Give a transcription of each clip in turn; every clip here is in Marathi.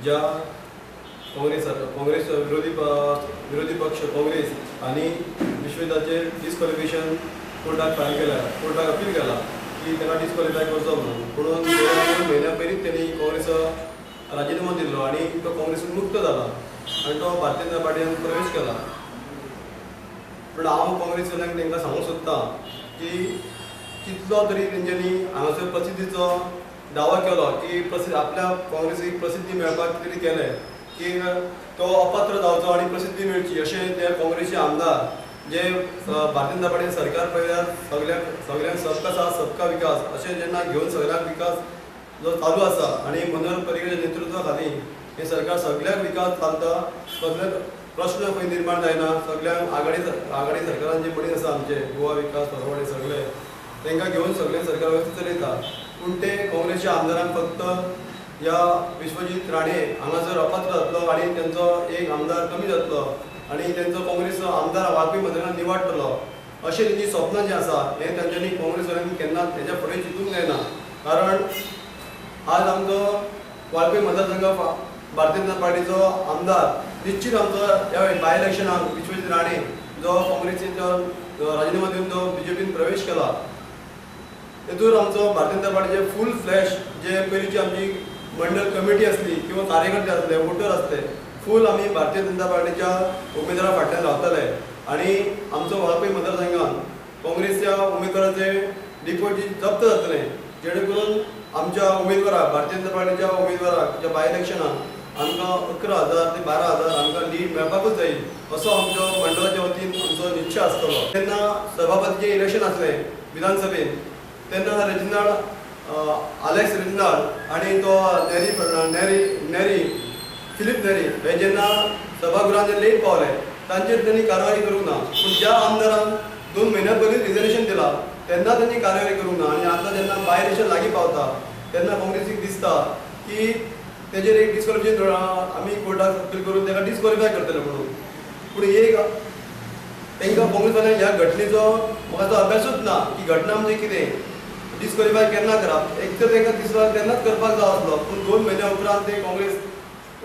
ज्या काँग्रेस विरोधी पक्ष काँग्रेस आणि विश्वेदाचे डिस्क्वॉलिफिकेशन कोर्टाक फायल केला, कोर्टाक अपील केला की त्यांना डिस्क्वॉलिफाय करचो म्हणून 2 महिन्या पयलींच त्यांनी काँग्रेस राजीनामा दिलो आणि तो काँग्रेसून मुक्त जाला आणि तो भारतीय जनता पार्टीन प्रवेश केला. पण हांव काँग्रेसींक तांकां सांगूंक सोदतां की कितलो तरी तेंच्यांनी हांगासर प्रसिद्धीचो दावा केलो की आपल्या काँग्रेसीक प्रसिद्धी मेळपाक कितें तरी केलें की तो अपात्र जावचो आणि प्रसिद्धी मेळची अशें ते काँग्रेसचे आमदार जे भारतीय जनता पार्टीन सरकार पयल्यार सगळ्यांक सबका साथ सबका विकास अशें जेन्ना घेवन सगळ्यांक विकास जो चालू आसा आणि मनोहर पर्रीकराच्या नेतृत्वा खाली हे सरकार सगळ्याक विकास चालता, सगळ्याक प्रश्न खंय निर्माण जायना, सगळ्यांक आघाडी सरकारान जे मनीस आसा आमचे गोवा विकास फॉरवर्ड सगळे तांकां घेवन सगळें सरकार वेवस्थीत चलयता. पूण ते काँग्रेसच्या आमदारांक फक्त ह्या विश्वजीत राणे हांगासर अपात्र जातलो आणि त्यांचो एक आमदार कमी जातलो आणि त्यांचो काँग्रेसचो आमदार वाळपय मतदारांत निवाडटलो अशें तेंची स्वप्नां जी आसा हें तांच्यांनी काँग्रेसवाल्यांनी केन्ना तेच्या फुडें चिंतूंक जायना. कारण आज आमचो वाळपय मतदारसंघ भारतीय जनता पार्टीचो आमदार निश्चित आमचो ह्या बाय इलेक्शनाक विश्वजीत राणे जो काँग्रेसीचो राजीनामा दिवन जो BJPन प्रवेश केला तेतूर आमचो भारतीय जनता पार्टीचे फूल फ्लॅश जे पयलींची आमची मंडळ कमिटी असली किंवा कार्यकर्ते असले वोटर असले फूल आमी भारतीय जनता पार्टीच्या उमेदवारा फाटल्यान रावतले आणि आमचो वाळपय मतदारसंघान काँग्रेसच्या उमेदवाराचे डिपॉझिट जप्त जातले जेणे करून आमच्या उमेदवाराक भारतीय जनता पार्टीच्या उमेदवाराक ज्या बाय इलेक्शनाक आमकां 11,000 ते 12,000 आमकां लीड मेळपाकूच जाय असो आमच्या मंडळाच्या वतीन आमचो निश्चय आसतलो. तेन्ना सभापतीचें इलेक्शन आसलें विधानसभेन तेन्ना अलेक्स रेजिनाल्ड आणि तो फिलिप नेरी हे जेन्ना सभागृहांत लेट पावले तांचेर त्यांनी कारवाई करूंक ना. पूण ज्या आमदारान 2 महिन्या पयलींच रिजर्वेशन दिला तेन्ना त्यांनी कारवाई करूंक ना आणि आतां जेन्ना बाय इलेक्शन लागीं पावता तेन्ना काँग्रेसीक दिसता की तेजेर एक डिस्क्वॉलिफिकेशन आमी कोर्टाक अपील करून ताका डिस्क्वॉलिफाय करतले म्हणून. पूण एक तांकां काँग्रेसवाल्यांक ह्या घटनेचो म्हाका अभ्यासूच ना की घटना म्हणजे कितें, डिस्क्वॉलिफाय केन्ना करप. एक तर तांकां दिसता तेन्नाच करपाक जाय आसलो पूण 2 महिन्या उपरांत ते काँग्रेस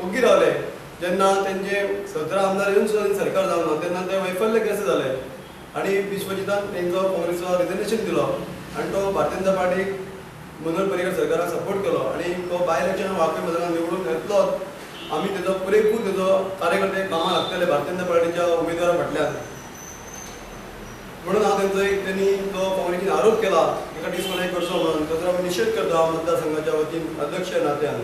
ओगी रावले. जेन्ना तेंचे 17 आमदार येवन सुद्दां सरकार जावना तेन्ना ते वैफल्य कशें जालें आणि विश्वजितान तेंचो काँग्रेसचो रिजर्वेशन दिलो आणि तो भारतीय जनता पार्टीक मनोहर पर्रीकर सरकाराक सपोर्ट केलो आणि तो बाय इलेक्शन वाळपय मतदारांक निवडून येतलोच. आमी तेजो पुरेपूर तेजो कार्यकर्ते कामां लागतले भारतीय जनता पार्टीच्या उमेदवारा फाटल्यान. म्हणून हांव त्यांनी तो काँग्रेसीन आरोप केला एका डिस्क्वॉलिफाय करचो म्हणून ताचो आमी निशेध करता मतदारसंघाच्या वतीन अध्यक्ष नात्यान.